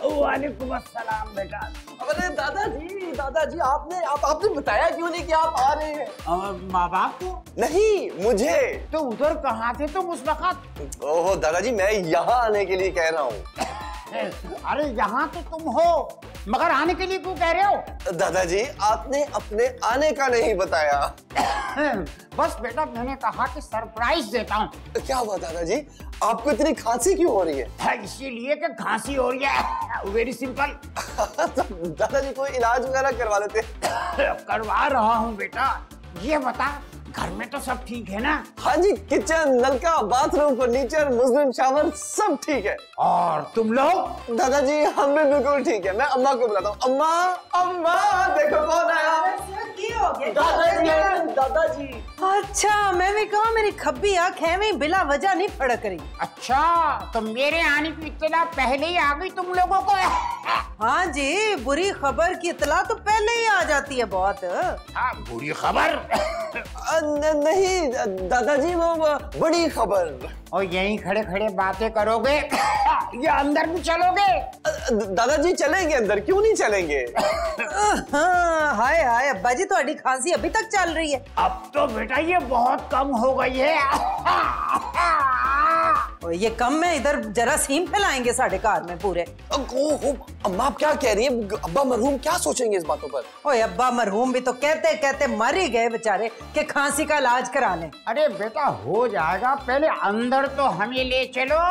वालेकुम अस्सलाम बेटा। अरे दादाजी आपने बताया क्यों नहीं कि आप आ रहे हैं? माँ बाप को नहीं, मुझे। तो उधर कहाँ थे तुम उस वक्त? ओहो दादाजी, मैं यहाँ आने के लिए कह रहा हूँ। अरे यहाँ तो तुम हो, मगर आने के लिए क्यों कह रहे हो? दादाजी आपने अपने आने का नहीं बताया। बस बेटा मैंने कहा कि सरप्राइज देता हूँ। क्या हुआ दादाजी, आपको इतनी खांसी क्यों हो रही है? इसीलिए कि खांसी हो रही है। Very simple. दादाजी कोई इलाज वगैरह करवा लेते? करवा रहा हूँ बेटा। ये बता, घर में तो सब ठीक है ना? हाँ जी, किचन, नलका, बाथरूम, फर्नीचर, मुस्लिम शावर सब ठीक है। और तुम लोग? दादाजी हम भी बिल्कुल ठीक है। मैं अम्मा को बुलाता हूँ। अम्मा, अम्मा देखो कौन आया। दादाजी। अच्छा, मैं भी कहा मेरी खब्बी आंखें में बिला वजह नहीं फड़क रही। अच्छा, तो मेरे आने की इत्तला पहले ही आ गई तुम लोगों को? हाँ जी, बुरी खबर की इत्तला तो पहले ही आ जाती है बहुत। बुरी खबर? नहीं दादाजी, वो बड़ी खबर। और यहीं खड़े खड़े बातें करोगे या अंदर भी चलोगे? दादाजी चलेंगे अंदर, क्यों नहीं चलेंगे? हाय हाय अब्बा जी, तुम्हारी खांसी अभी तक चल रही है? अब तो बेटा ये बहुत कम हो गई है। ये कम में इधर जरासीम फैलाएंगे साढ़े कार में पूरे। अम्मा आप क्या कह रही है? अब्बा मरहूम क्या सोचेंगे इस बातों पर? ओए अब्बा मरहूम भी तो कहते कहते मर ही गए बेचारे कि खांसी का इलाज कराने। अरे बेटा हो जाएगा, पहले अंदर तो हमें ले चलो।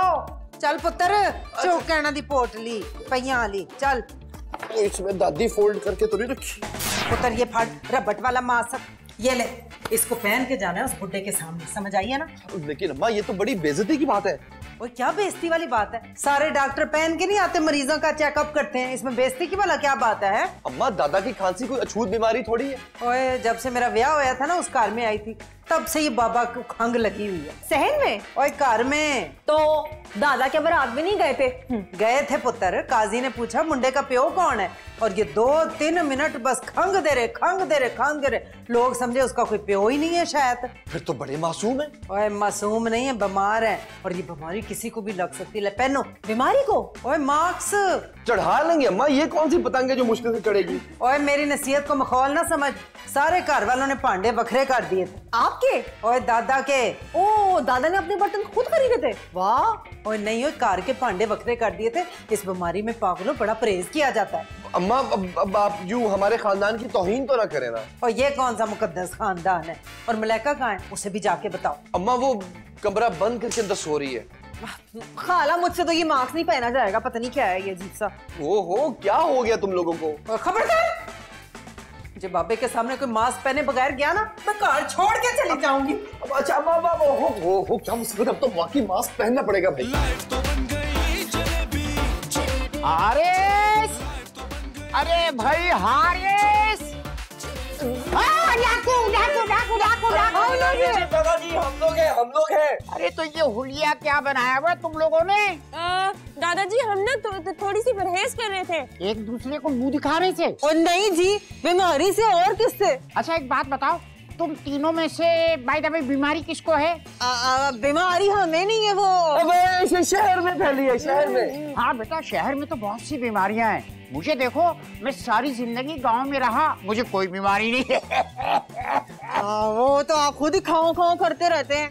चल पुत्र, चौकाना दी पोटली पइयां ली चल। इसमें दादी फोल्ड करके तो नहीं रखी? पुत्र ये फट रबट वाला मास्क, ये ले, इसको पहन के जाना है उस बुड्ढे के सामने, समझ आई है ना? लेकिन अम्मा ये तो बड़ी बेइज्जती की बात है। वो क्या बेइज्जती वाली बात है? सारे डॉक्टर पहन के नहीं आते, मरीजों का चेकअप करते हैं, इसमें बेइज्जती की भला क्या बात है? अम्मा दादा की खांसी कोई अछूत बीमारी थोड़ी है। ओए जब से मेरा ब्याह होया था ना, उस कार में आई थी, तब से ये बाबा को खंग लगी हुई है। सहन में? ओए कार में। तो दादा के बारात भी नहीं गए थे? गए थे पुत्र। काजी ने पूछा मुंडे का प्यो कौन है, और ये 2-3 मिनट बस खंग दे रहे। लोग समझे उसका कोई प्यो ही नहीं है शायद। फिर तो बड़े मासूम है। ओए मासूम नहीं है, बीमार है, और ये बीमारी किसी को भी लग सकती है। पहनो बीमारी को। ओए मास्क चढ़ा लेंगे अम्मा, ये कौन सी पतंग है जो मुश्किल से चढ़ेगी? ओए मेरी नसीहत को मखौल ना समझ, सारे घर वालों ने भांडे बखरे कर दिए थे। आपके? ओए दादा के। ओ, दादा ने अपने बर्तन खुद खरीदे थे? वाह। ओए नहीं, ओए कार के भांडे बखरे कर दिए थे। इस बीमारी में पागलों बड़ा परहेज किया जाता है। अम्मा अब आप यूं हमारे खानदान की तौहीन तो ना करें ना। और ये कौन सा मुकद्दस खानदान है? और मलाइका कहाँ है, उसे भी जाके बताओ। अम्मा वो कमरा बंद करके अंदर सो रही है। खाला मुझसे तो ये मास्क नहीं पहना जाएगा, पता नहीं क्या है ये अजीब सा। ओहो क्या हो गया तुम लोगों को? खबरदार, जो बाबे के सामने कोई मास्क पहने बगैर गया ना, मैं कार छोड़ के चली जाऊंगी। अच्छा हो क्या मुसीबत, अब तो वाकई मास्क पहनना पड़ेगा भाई। अरे भाई हारिस, हम लोग हैं। अरे तो ये हुलिया क्या बनाया हुआ तुम लोगों ने? दादाजी हम ना थोड़ी सी परहेज कर रहे थे। एक दूसरे को मुंह दिखा रहे थे? और नहीं जी, बीमारी से और किससे? अच्छा एक बात बताओ, तुम तीनों में से बाय द वे बीमारी किसको है? बीमारी हमें नहीं है, वो अबे शहर में फैली है, शहर में। हाँ बेटा, शहर में तो बहुत सी बीमारियां हैं। मुझे देखो, मैं सारी जिंदगी गांव में रहा, मुझे कोई बीमारी नहीं है। वो तो आप खुद ही खाओ करते रहते हैं।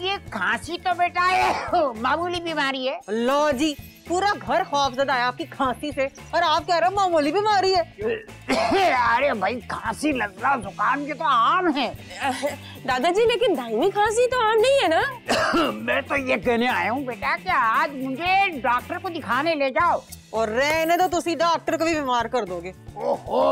ये खांसी तो बेटा है मामूली बीमारी है। लो जी, पूरा घर खौफजदा है आपकी खांसी से, और आप कह रहे हो मामूली बीमारी है। अरे भाई खांसी लगा जुकाम के तो आम है। दादाजी लेकिन दाहिनी खांसी तो आम नहीं है ना? मैं तो ये कहने आया हूँ बेटा कि आज मुझे डॉक्टर को दिखाने ले जाओ। और रहने दो, तुसी डॉक्टर को भी बीमार कर दोगे। ओहो,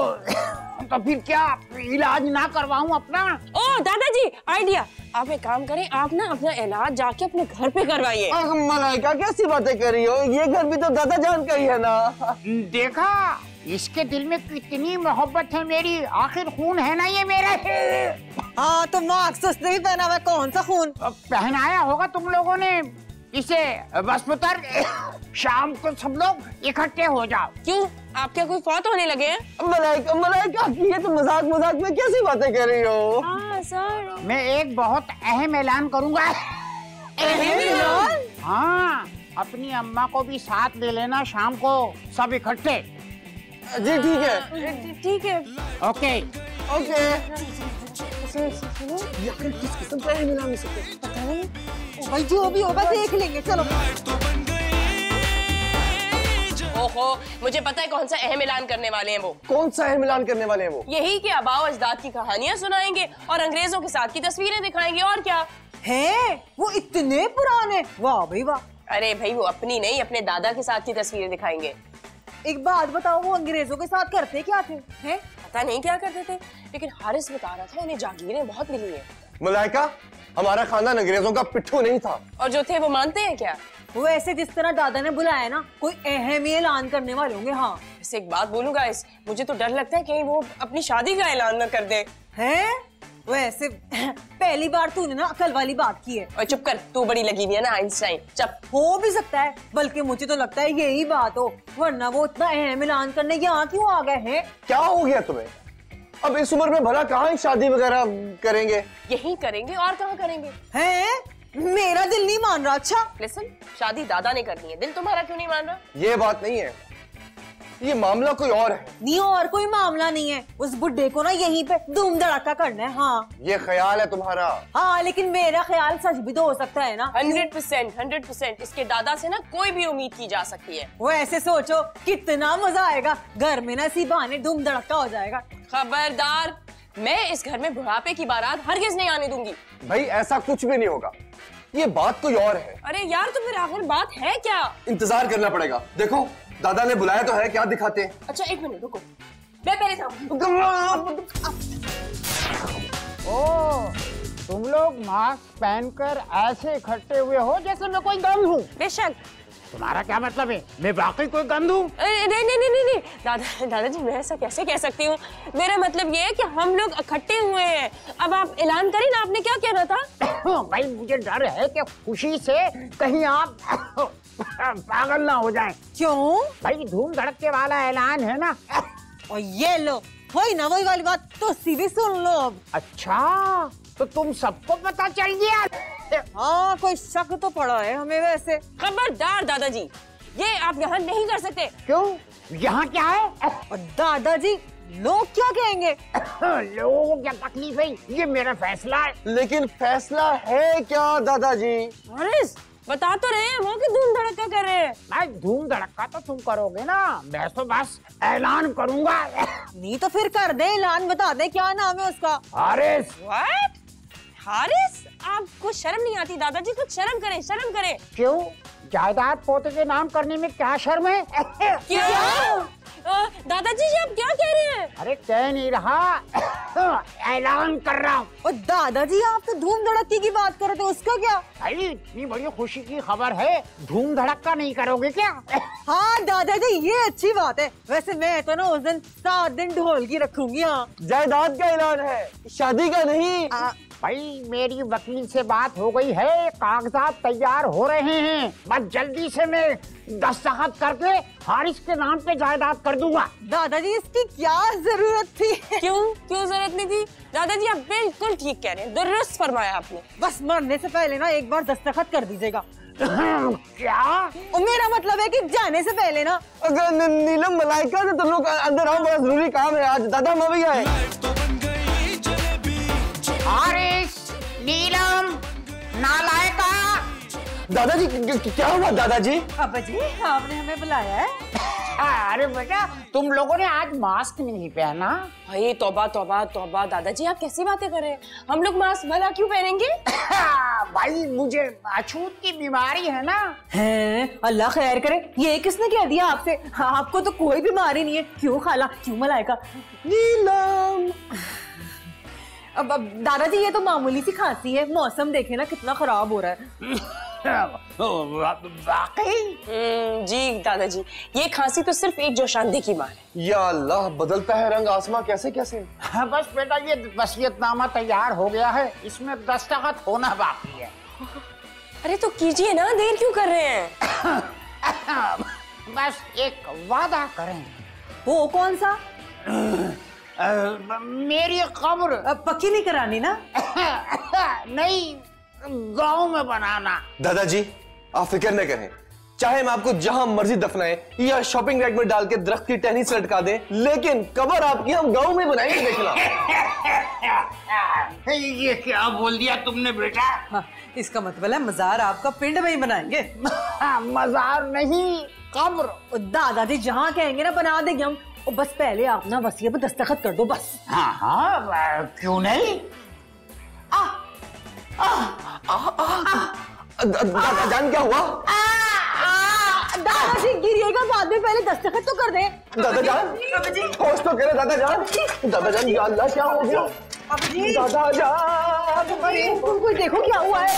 तो फिर क्या इलाज ना करवाऊं अपना? ओ दादाजी आइडिया, आप एक काम करें, आप ना अपना इलाज जाके अपने घर पे करवाइए। मलाइका कैसी बातें कर रही हो, ये घर भी तो दादा जान का ही है ना। देखा, इसके दिल में कितनी मोहब्बत है मेरी, आखिर खून है ना ये मेरा। हाँ तो मास्क उसने भी पहना हुआ, कौन सा खून? पहनाया होगा तुम लोगों ने इसे। बस पुत्र, शाम को सब लोग इकट्ठे हो जाओ। क्यों, आप क्या कोई फौत होने लगे हैं? मलाइका ये तो मजाक में कैसी बातें कर रही हो? सॉरी। मैं एक बहुत अहम ऐलान करूंगा। हाँ, अपनी अम्मा को भी साथ ले लेना शाम को, सब इकट्ठे। जी ठीक है। ठीक है। Okay okay. सुनो, यार किस किस्म का है मिला नहीं सकते। पता नहीं। भाई जो भी होगा देख लेंगे, चलो। ओहो, मुझे पता है कौन सा अहम ऐलान करने वाले हैं वो। कौन सा अहम ऐलान करने वाले हैं वो? यही कि आबाओ अजदाद की कहानियां सुनाएंगे और अंग्रेजों के साथ की तस्वीरें दिखाएंगे, और क्या है वो इतने पुराने? वाह भाई वाह। अरे भाई वो अपनी नहीं, अपने दादा के साथ की तस्वीरें दिखाएंगे। एक बात बताओ, वो अंग्रेजों के साथ करते क्या थे? हैं? पता नहीं क्या करते थे, लेकिन हारिस बता रहा था उन्हें जागीरें बहुत मिली है। मलाइका, हमारा खानदान अंग्रेजों का पिट्ठू नहीं था। और जो थे वो मानते हैं क्या? वो ऐसे जिस तरह दादा ने बुलाया ना, कोई अहम ही ऐलान करने वाले होंगे। हाँ वैसे एक बात बोलूंगा, इस मुझे तो डर लगता है कहीं वो अपनी शादी का ऐलान न कर दे। हैं? वो ऐसे पहली बार तूने ना अकल वाली बात की है। और चुप कर, तू बड़ी लगी हुई है ना आइंस्टाइन, चुप। हो भी सकता है, बल्कि मुझे तो लगता है यही बात हो, वरना वो इतना अहम ऐलान करने यहाँ क्यों आ गए हैं? क्या हो गया तुम्हें? अब इस उम्र में भला कहाँ शादी वगैरह करेंगे? यही करेंगे और कहाँ करेंगे। हैं? मेरा दिल नहीं मान रहा। अच्छा लिसन, शादी दादा ने करनी है, दिल तुम्हारा क्यों नहीं मान रहा? ये बात नहीं है, ये मामला कोई और है। नहीं, और कोई मामला नहीं है। उस बुड्ढे को ना यहीं पे धूम धड़ाका करना है। हाँ ये ख्याल है तुम्हारा। हाँ, लेकिन मेरा ख्याल सच भी तो हो सकता है ना। 100% इसके दादा से ना कोई भी उम्मीद की जा सकती है। वो ऐसे सोचो कितना मजा आएगा, घर में ना इसी बहाने धूम धड़का हो जाएगा। खबरदार, मैं इस घर में बुढ़ापे की बारात हरगिज नहीं आने दूंगी। भाई ऐसा कुछ भी नहीं होगा, ये बात कोई और है। अरे यार, तो फिर आखिर बात है क्या? इंतजार करना पड़ेगा। देखो दादा ने बुलाया तो है, क्या दिखाते हैं? अच्छा एक मिनट रुको, मैं पहले जाऊँ। ओ, तुम लोग मास्क पहनकर ऐसे इकट्ठे हुए हो जैसे मैं कोई गंध हूँ। बेशक। तुम्हारा क्या मतलब है? मैं वाकई कोई गंध हूँ? नहीं दादाजी, मैं ऐसा कैसे कह सकती हूँ? मेरा मतलब ये है कि हम लोग इकट्ठे हुए हैं। अब आप ऐलान करें ना, आपने क्या कहना था? भाई मुझे डर है कि खुशी से कहीं आप पागल ना हो जाएं। क्यों? भाई धूम धड़के वाला ऐलान है ना। और ये लो, वही ना वही वाली बात, तो सीधी सुन लो अब। अच्छा, तो तुम सबको पता चल गया? हाँ, कोई शक तो पड़ा है हमें वैसे। खबरदार दादाजी, ये आप यहाँ नहीं कर सकते। क्यों? यहाँ क्या है? और दादाजी, लोग क्या कहेंगे? लोगों को क्या तकलीफ है? ये मेरा फैसला है। लेकिन फैसला है क्या दादाजी? हारिस, बता तो रहे हैं वो कि धूम धड़का कर रहे हैं। भाई धूम धड़का तो तुम करोगे ना, मैं तो बस ऐलान करूंगा। नहीं तो फिर कर दे ऐलान, बता दे क्या नाम है उसका। हारिस। What? हारिस, आपको शर्म नहीं आती? दादाजी कुछ शर्म करें, शर्म करें। क्यों? जायदाद पोते के नाम करने में क्या शर्म है? क्या? दादाजी जी आप क्या कह रहे हैं? अरे कह नहीं रहा, ऐलान कर रहा हूँ। और दादाजी आप तो धूम धड़के की बात कर रहे थे, उसका क्या? भाई इतनी बड़ी खुशी की खबर है, धूम धड़का नहीं करोगे क्या? हाँ दादाजी, ये अच्छी बात है। वैसे मैं तो ना उस दिन 7 दिन ढोलकी रखूंगी। हाँ, जायदाद का ऐलान है, शादी का नहीं। भाई मेरी वकील से बात हो गई है, कागजात तैयार हो रहे हैं, बस जल्दी से मैं दस्तखत करके हारिस के नाम पे जायदाद कर दूंगा। दादाजी इसकी क्या जरूरत थी? क्यों जरूरत नहीं थी? दादाजी आप बिल्कुल ठीक कह रहे हैं, दुरुस्त फरमाया आपने। बस मरने से पहले ना एक बार दस्तखत कर दीजिएगा। क्या? और मेरा मतलब है कि जाने से पहले ना। अगर नीलम मलाइका से तुम लोग अंदर आओ, बड़ा जरूरी काम है आज। दादा मवी आए। हारिस, नीलम, नालायका। दादाजी क्या हुआ दादाजी? पापा जी, आपने हमें बुलाया है? अरे बेटा, तुम लोगों ने आज मास्क नहीं पहना। भाई तौबा तौबा तौबा, दादाजी आप कैसी बातें कर रहे हैं? हम लोग मास्क भला क्यों पहनेंगे? भाई मुझे अछूत की बीमारी है ना। हैं, अल्लाह खैर करे। ये किसने कह दिया आपसे? आपको तो कोई बीमारी नहीं है। क्यों खाला, क्यों मलाइका? नीलम। अब दादाजी ये तो मामूली सी खांसी है, मौसम देखे ना कितना खराब हो रहा है। वाकई? जी दादाजी, ये खांसी तो सिर्फ एक जोशांदे की मार है। या अल्लाह, बदलता है रंग आसमां कैसे कैसे। हाँ बस बेटा, ये वसीयतनामा तैयार हो गया है, इसमें दस्तखत होना बाकी है। अरे तो कीजिए ना, देर क्यों कर रहे हैं? बस एक वादा करें। वो कौन सा? मेरी कब्र पक्की नहीं करानी ना? नहीं, गांव में बनाना। दादाजी आप फिक्र न करें, चाहे मैं आपको जहां मर्जी दफनाएं या शॉपिंग रैक में डाल के दरख्त की टहनी से लटका दें, लेकिन कब्र आपकी हम गांव में बनाएंगे। देखना। ये क्या बोल दिया तुमने बेटा? हाँ, इसका मतलब है मजार आपका पिंड में ही बनाएंगे। मजार नहीं, कब्र। दादाजी जहाँ कहेंगे ना बना देंगे हम। और बस पहले आप ना वसीयत में दस्तखत कर दो बस। हाँ हाँ, क्यों नहीं? जान क्या हुआ? दादाजी गिरिएगा बाद में, पहले दस्तखत तो कर दे। दादा जान, होश तो करे दादा जान। दादा जान, या अल्लाह क्या हो गया? दादा जान, कोई देखो क्या हुआ है।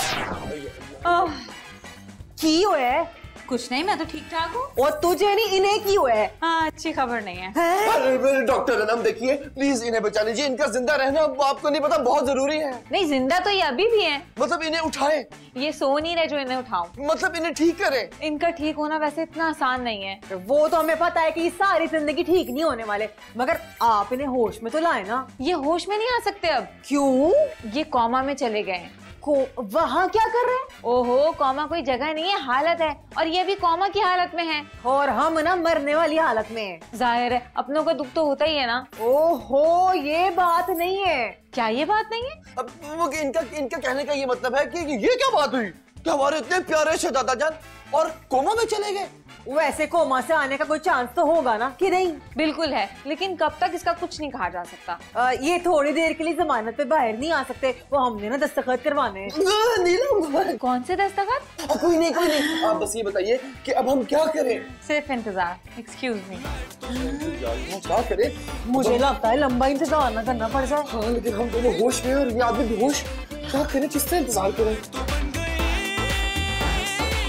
की हुआ है? कुछ नहीं, मैं तो ठीक ठाक हूँ। और तुझे नहीं, इन्हें की हुआ है? हाँ, अच्छी खबर नहीं है। अरे डॉक्टर अनम, देखिए प्लीज इन्हें बचा लीजिए। इनका जिंदा रहना आपको नहीं पता बहुत जरूरी है। नहीं, जिंदा तो ये अभी भी है। मतलब इन्हें उठाए? ये सो नहीं रहे जो इन्हें उठाऊं। मतलब इन्हें ठीक करें? इनका ठीक होना वैसे इतना आसान नहीं है। वो तो हमें पता है कि सारी जिंदगी ठीक नहीं होने वाले, मगर आप इन्हें होश में तो लाए ना। ये होश में नहीं आ सकते अब। क्यों? ये कॉमा में चले गए हैं। वहाँ क्या कर रहे हैं? ओहो, कॉमा कोई जगह नहीं है, हालत है। और ये भी कॉमा की हालत में है। और हम ना मरने वाली हालत में हैं। जाहिर है अपनों को दुख तो होता ही है ना। ओहो, ये बात नहीं है। क्या ये बात नहीं है? अब वो इनका कहने का ये मतलब है कि ये क्या बात हुई कि हमारे इतने प्यारे से दादा जान और कोमा में चले गए? वैसे कोमा से आने का कोई चांस तो होगा ना, कि नहीं? बिल्कुल है, लेकिन कब तक इसका कुछ नहीं कहा जा सकता। ये थोड़ी देर के लिए जमानत पे बाहर नहीं आ सकते। वो हमने ना दस्तखत करवाने हैं। नीलम, कौन से दस्तखत? कोई नहीं। आप बस ये बताइए कि अब हम क्या करें? सिर्फ इंतजार। Excuse me. क्या करें? मुझे लगता है लंबा इंतजार ना करना पड़ जाए। हाँ, लेकिन हम दोनों होश में और ये आदमी बेहोश। क्या करें, किससे इंतजार करें?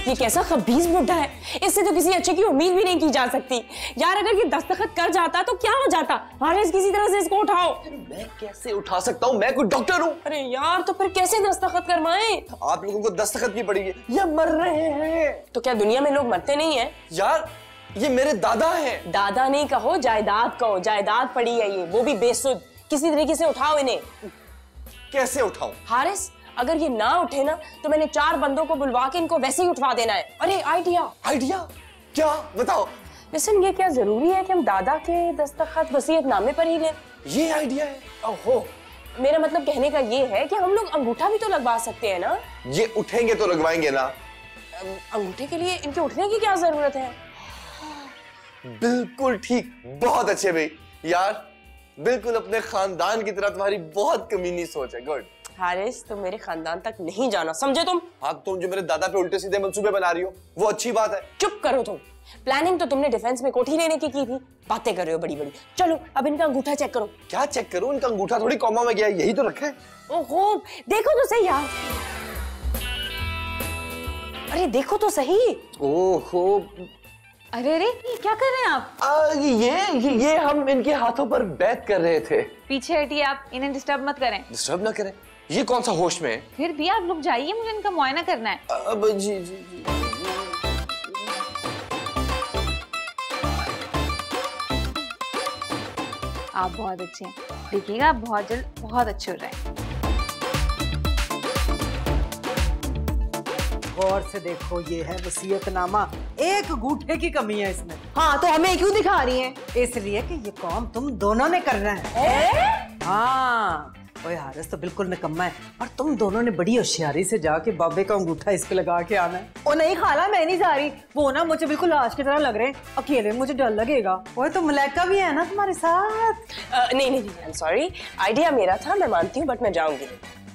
ये कैसा खबीज बुड्ढा है, इससे तो किसी अच्छे की उम्मीद भी नहीं की जा सकती। यार अगर ये दस्तखत कर जाता तो क्या हो जाता? हारिस, किसी तरह से इसको उठाओ। मैं कैसे उठा सकता हूँ? मैं कोई डॉक्टर हूँ? अरे यार, तो फिर कैसे दस्तखत करवाएं? आप लोगों को दस्तखत की पड़ेगी। ये मर रहे हैं। तो क्या दुनिया में लोग मरते नहीं है? यार ये मेरे दादा हैं। दादा नहीं कहो, जायदाद कहो। जायदाद पड़ी है ये, वो भी बेसुध। किसी तरीके से उठाओ इन्हें। कैसे उठाऊं? हारिस, अगर ये ना उठे ना तो मैंने 4 बंदों को बुलवा के इनको वैसे ही उठवा देना है। अरे आइडिया क्या? बताओ। लिसन, ये क्या जरूरी है कि हम दादा के दस्तखत वसीयतनामे पर ही लें? ये आइडिया है? ओहो, मेरा मतलब कहने का ये है कि हम लोग अंगूठा भी तो लगवा सकते हैं ना। ये उठेंगे तो लगवाएंगे ना। अंगूठे के लिए इनके उठने की क्या जरूरत है? बिल्कुल ठीक, बहुत अच्छे भाई। यार बिल्कुल अपने खानदान की तरह तुम्हारी बहुत कमीनी सोच है। गुड। हारिस, तुम मेरे खानदान तक नहीं जाना, समझे तुम? हाँ, तुम जो मेरे दादा पे उल्टे सीधे मंसूबे बना रही हो वो अच्छी बात है। चुप करो तुम। प्लानिंग तो तुमने डिफेंस में कोठी लेने की थी। बातें कर रहे हो बड़ी बड़ी। चलो अब इनका अंगूठा चेक करो। क्या चेक करूं? इनका अंगूठा थोड़ी कॉमा में गया है, यही तो रखा है। ओहो, देखो तो सही यार। अरे देखो तो सही। ओहो, अरे अरे, क्या कर रहे हैं आप? ये हम इनके हाथों पर बैत कर रहे थे। पीछे हटिए आप, इन्हें डिस्टर्ब मत करें। डिस्टर्ब ना करें? ये कौन सा होश में है? फिर भी आप लोग जाइए, मुझे इनका मुआयना करना है। अब जी। आप बहुत अच्छे हैं, देखिएगा आप बहुत जल्द बहुत अच्छे हो जाए। गौर से देखो, ये है वसीयतनामा। एक अंगूठे की कमी है इसमें। हाँ, तो हमें क्यों दिखा रही हैं? इसलिए कि ये काम तुम दोनों ने करना है। हाँ, ओए हारिस तो बिल्कुल निकम्मा है, और तुम दोनों ने बड़ी होशियारी से जाके बाबे का अंगूठा इस पे लगा के आना है। ओ नहीं खाला, मैं नहीं जा रही। वो ना मुझे बिल्कुल लाश की तरह लग रहे हैं, अकेले मुझे डर लगेगा। ओए तो मलाइका भी है ना तुम्हारे साथ। नहीं, आई एम सॉरी, आइडिया मेरा था, मैं मानती हूँ, बट मैं जाऊंगी।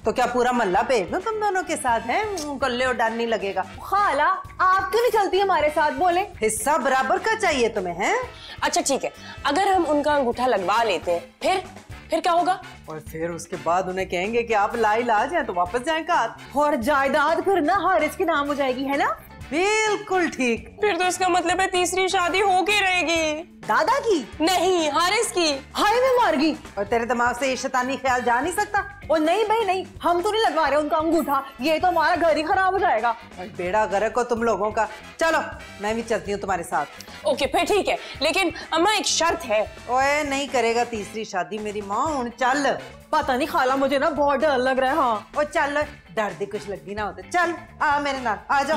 तो क्या पूरा मल्ला भेज दो तुम दोनों के साथ? है कल्ले और डर नहीं लगेगा। खाला, आप क्यों नहीं चलती हमारे साथ? बोले हिस्सा बराबर का चाहिए तुम्हें, है? अच्छा ठीक है, अगर हम उनका अंगूठा लगवा लेते हैं फिर क्या होगा? और फिर उसके बाद उन्हें कहेंगे कि आप लाइलाज हैं तो वापस जाएं कार। और जायदाद फिर ना हारिस के नाम हो जाएगी, है ना? बिल्कुल ठीक। फिर तो इसका मतलब है तीसरी शादी होके रहेगी। दादा की नहीं, हारिस की। हाय, मैं मर गई। और तेरे दिमाग से ये शैतानी ख्याल जा नहीं सकता? ओ नहीं भाई नहीं, हम तो नहीं लगवा रहे उनका अंगूठा। ये तो हमारा घर ही खराब हो जाएगा। और बेड़ा गर्क हो तुम लोगों का। चलो मैं भी चलती हूँ तुम्हारे साथ। ओके फिर ठीक है, लेकिन अम्मा एक शर्त है। ओए नहीं करेगा तीसरी शादी मेरी माँ। हूं चल। पता नहीं खाला, मुझे ना बहुत डर लग रहा है। हाँ, ओ चल, डर दी कुछ लगी ना होते। चल आ मेरे नाल, आ जा।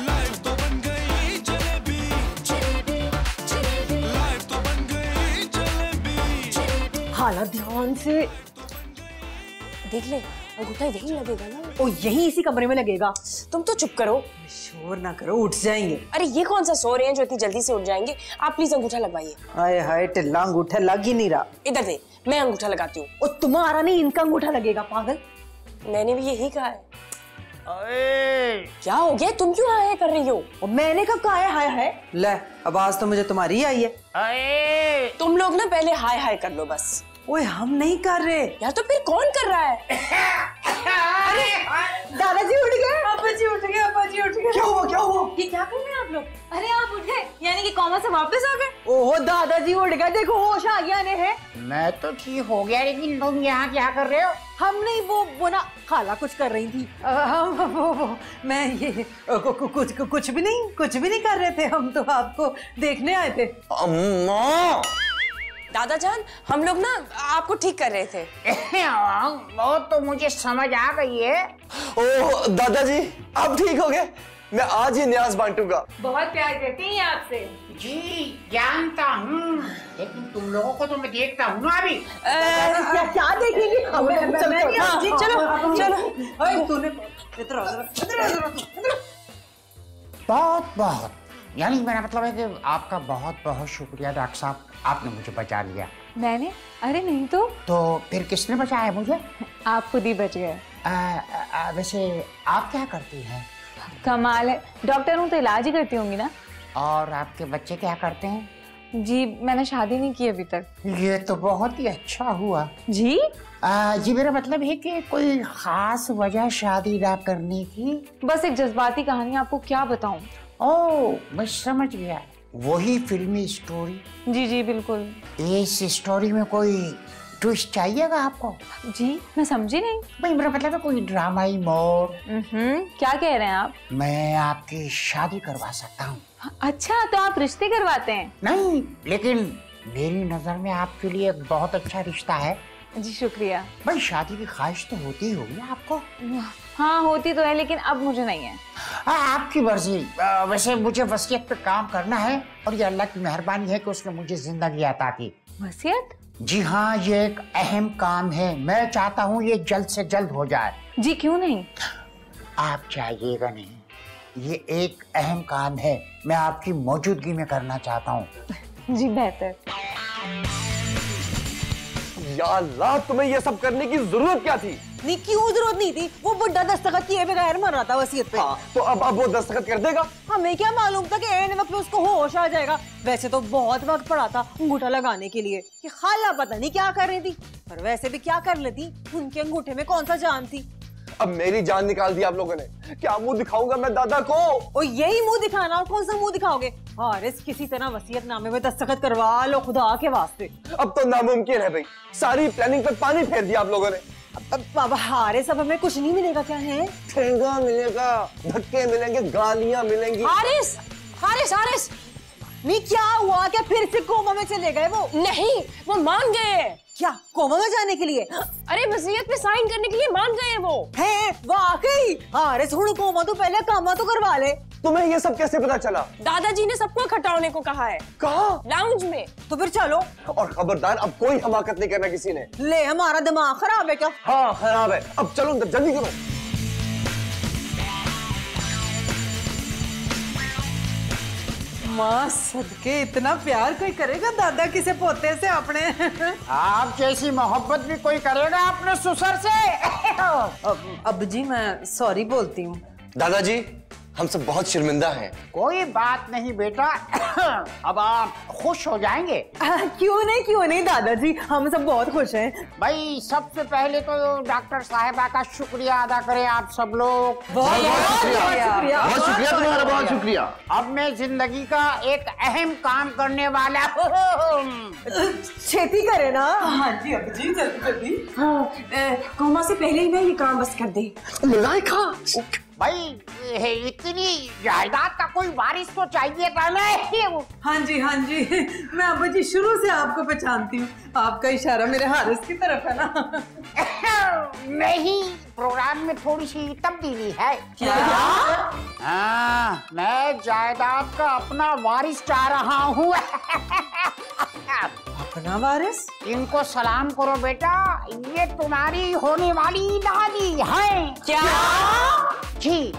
खाला ध्यान से देख ले, अंगूठा यही लगेगा ना। ओ यही इसी कमरे में लगेगा। तुम तो चुप करो। शोर ना करो, उठ जाएंगे। अरे ये कौन सा सो रहे हैं जो इतनी जल्दी से उठ जाएंगे। आप प्लीज अंगूठा लगवाइए। हाय हाय, टिल्ला अंगूठा लग ही नहीं रहा। इधर दे, मैं अंगूठा लगाती हूँ। ओ तुम्हारा नहीं, इनका अंगूठा लगेगा पागल। मैंने भी यही कहा है। अरे क्या हो गया, तुम क्यों हाय कर रही हो? और मैंने कब कहा है हाय हाय? ले, आवाज तो मुझे तुम्हारी ही आई है। अरे तुम लोग ना पहले हाय हाय कर लो बस। ओए हम नहीं कर रहे यार, तो फिर कौन कर रहा है? दादाजी उठ गए। अब्बा जी उठ गए, अब्बा जी उठ गए। क्या हुआ क्या हुआ? ये क्या कर रहे हैं आप लोग? अरे आप उठ गए, यानी कि कोमा से वापस आ गए? ओहो दादाजी उठ गए, देखो होश आ गया इन्हें है। मैं तो ठीक हो गया, लेकिन तुम यहाँ क्या कर रहे हो? हम नहीं, वो ना खाला कुछ कर रही थी। हम वो मैं ये कुछ भी नहीं कर रहे थे। हम तो आपको देखने आए थे। अम्मा, दादा जान, हम लोग ना आपको ठीक कर रहे थे। वो तो मुझे समझ आ गई है। ओह दादाजी, आप ठीक हो गए? मैं आज ही न्याज बांटूंगा। बहुत प्यार करती हैं आपसे। जी जानता हूँ, लेकिन तुम लोगों को तो मैं देखता हूँ ना अभी। क्या देखेंगे? चलो चलो। ओए तूने इधर आ जरा। बहुत बहुत, यानी मेरा मतलब है कि आपका बहुत बहुत शुक्रिया डॉक्टर साहब, आपने मुझे बचा लिया। मैंने? अरे नहीं तो फिर किसने बचाया मुझे? आप खुद ही बच गए। वैसे आप क्या करती हैं? कमाल है, डॉक्टर हूँ तो इलाज ही करती होंगी ना। और आपके बच्चे क्या करते हैं? जी मैंने शादी नहीं की अभी तक। ये तो बहुत ही अच्छा हुआ। जी जी मेरा मतलब है कि कोई खास वजह शादी ना करने की? बस एक जज्बाती कहानी, आपको क्या बताऊं। ओह मैं समझ गया, वही फिल्मी स्टोरी। जी जी बिल्कुल। इस स्टोरी में कोई ट्विस्ट चाहिएगा आपको? जी मैं समझी नहीं। भाई मेरा मतलब है कोई ड्रामाई मोड़। क्या कह रहे हैं आप? मैं आपकी शादी करवा सकता हूँ। अच्छा तो आप रिश्ते करवाते हैं? नहीं, लेकिन मेरी नजर में आपके लिए एक बहुत अच्छा रिश्ता है। जी शुक्रिया। भाई शादी की ख्वाहिश तो होती ही होगी आपको। हाँ होती तो है, लेकिन अब मुझे नहीं है। आपकी मर्जी। वैसे मुझे वसीयत पे काम करना है, और ये अल्लाह की मेहरबानी है कि उसने मुझे जिंदगी अता की। वसीयत? जी हाँ, ये एक अहम काम है, मैं चाहता हूँ ये जल्द से जल्द हो जाए। जी क्यों नहीं? आप चाहिएगा नहीं, ये एक अहम काम है, मैं आपकी मौजूदगी में करना चाहता हूँ। जी बेहतर। या अल्लाह, तुम्हें ये सब करने की जरूरत क्या थी? नहीं क्यों जरूरत नहीं थी, वो बुढ़ा दस्तखत किए बगैर मर रहा था वसीयत पे। हाँ, तो अब वो दस्तखत कर देगा? हमें क्या मालूम था कि ऐन वक्त में उसको होश आ जाएगा। वैसे तो बहुत वक्त पड़ा था अंगूठा लगाने के लिए कि खाला पता नहीं क्या कर रही थी, पर वैसे भी क्या कर लेती, उनके अंगूठे में कौन सा जान थी। अब मेरी जान निकाल दी आप लोगों ने। क्या मुंह दिखाऊंगा मैं दादा को? और यही मुंह दिखाना, और कौन सा मुंह दिखाओगे? हारिस किसी तरह वसीयतनामे में दस्तखत करवा लो खुदा के वास्ते। अब तो नामुमकिन है भाई, सारी प्लानिंग पे पानी फेर दिया आप लोगों ने। अब बाबा हारिस, अब हमें कुछ नहीं मिलेगा क्या है? ठेंगा मिलेगा, धक्के मिलेंगे, गालियां मिलेंगी। हारिस हारिस हारिस, नहीं क्या हुआ, क्या फिर से कोमा में चले गए वो? नहीं वो मान गए। क्या कोमा में जाने के लिए? अरे वसीयत पे साइन करने के लिए मान गए वो। है वाकई? हारिस हुण कोमा तो पहले कामा तो करवा ले। तुम्हें ये सब कैसे पता चला? दादाजी ने सबको इकट्ठा होने को कहा है। कहाँ? लाउंज में। तो फिर चलो। और खबरदार, अब कोई हमाकत नहीं करना किसी ने। ले हमारा दिमाग खराब है क्या? हाँ खराब है, अब चलो अंदर, जल्दी करो। माँ सदके, इतना प्यार कोई करेगा दादा किसे पोते से अपने? आप जैसी मोहब्बत भी कोई करेगा अपने ससुर से? अब जी मैं सॉरी बोलती हूँ। दादाजी, हम सब बहुत शर्मिंदा हैं। कोई बात नहीं बेटा, अब आप खुश हो जाएंगे। क्यों नहीं दादाजी, हम सब बहुत खुश हैं। भाई सबसे पहले तो डॉक्टर साहिबा का शुक्रिया अदा करें आप सब लोग। बहुत शुक्रिया। बहुत शुक्रिया तुम्हारा, बहुत शुक्रिया। अब मैं जिंदगी का एक अहम काम करने वाला हूँ। छेती करे ना। हाँ जी अब जी, जल्दी। हाँ, कोमा से पहले ही मैं ये काम बस कर दे। मलाइका, भाई इतनी जायदाद का कोई वारिस तो चाहिए था ना। हाँ जी मैं अब्बा जी शुरू से आपको पहचानती हूँ, आपका इशारा मेरे हारिस की तरफ है ना। नहीं, प्रोग्राम में थोड़ी सी तब्दीली है। क्या? हाँ, मैं जायदाद का अपना वारिस चाह रहा हूँ। अपना वारिस? इनको सलाम करो बेटा, ये तुम्हारी होने वाली दादी है। क्या? जी,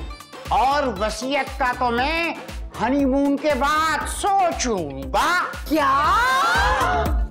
और वसीयत का तो मैं हनीमून के बाद सोचूंगा। क्या?